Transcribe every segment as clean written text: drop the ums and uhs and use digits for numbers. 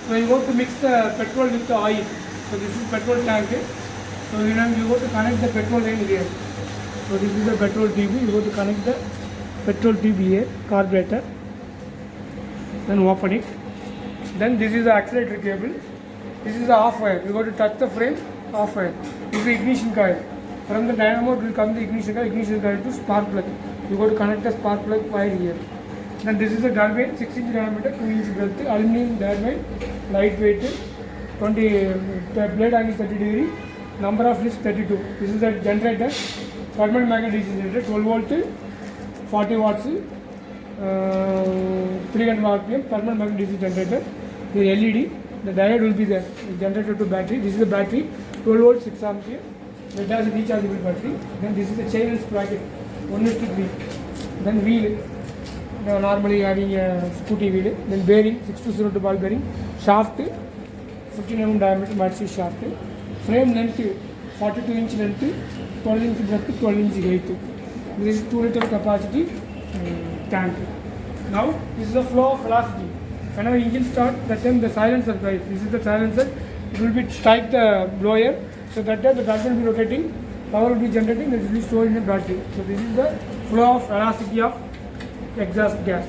So you go to mix the petrol with the oil. So this is petrol tank. So you go to connect the petrol line here. So this is the petrol tube. You go to connect the petrol tube here, carburetor. Then open it. Then this is the accelerator cable. This is the off wire. You go to touch the frame, off wire. This is the ignition coil. From the dynamo it will come the ignition coil to spark plug. You go to connect the spark plug wire here. Then this is the turbine, 6 inch diameter, 2 inch breadth, aluminum turbine, lightweight, 20 the blade angle 30 degree, number of lifts 32. This is the generator, permanent magnet DC generator, 12 volt, 40 watts, 300 RPM, permanent magnet DC generator. The LED, the diode will be there, the generator to battery. This is the battery, 12 volt, 6 ampere. It has a rechargeable battery. Then this is the chain and sprocket, 1:3. Then wheel. Normally having a scooty wheel, then bearing 6202 ball bearing, shaft 15 mm diameter Matsi shaft, frame length 42 inch length, 12 inch breadth, 12 inch height. This is 2 liter capacity tank. Now this is the flow of velocity. Whenever engine start, that time the silencer guys. This is the silencer. It will be strike the blower, so that time the turbine will be rotating, power will be generating, that will be stored in the battery. So this is the flow of velocity of exhaust gas.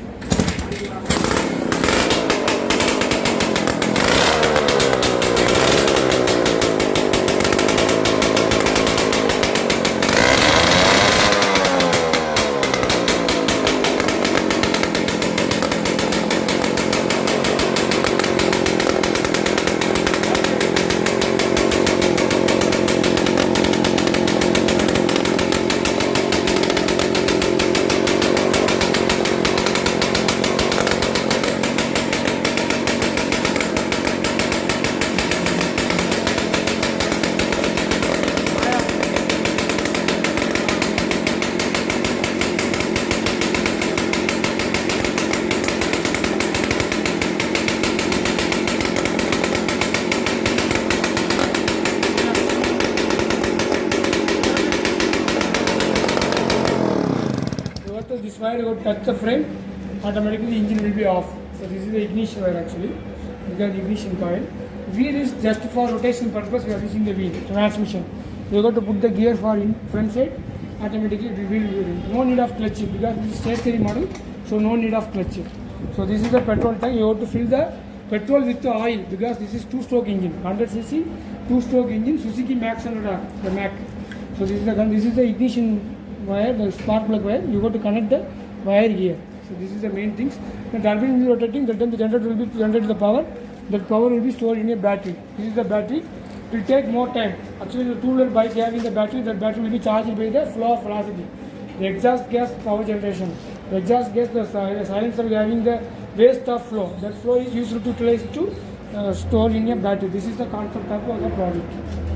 This wire, you go to touch the frame, automatically the engine will be off. So this is the ignition wire actually, because ignition coil. Wheel is just for rotation purpose, we are using the wheel, transmission. You got to put the gear for in front side, automatically the wheel will be. No need of clutch because this is stationary model, so no need of clutch. So this is the petrol tank. You have to fill the petrol with the oil because this is 2-stroke engine, 100cc 2-stroke engine, Suzuki Max 100R, the Mac. So this is the ignition wire, the spark plug wire. You got to connect the wire here. So this is the main things. The turbine will be rotating, that time the generator will be generating the power. That power will be stored in a battery. This is the battery. It will take more time. Actually the two-wheeler bike having the battery, that battery will be charged by the flow of velocity. The exhaust gas power generation. The exhaust gas, the silencer having the waste of flow. That flow is used to utilize to store in a battery. This is the concept of the product.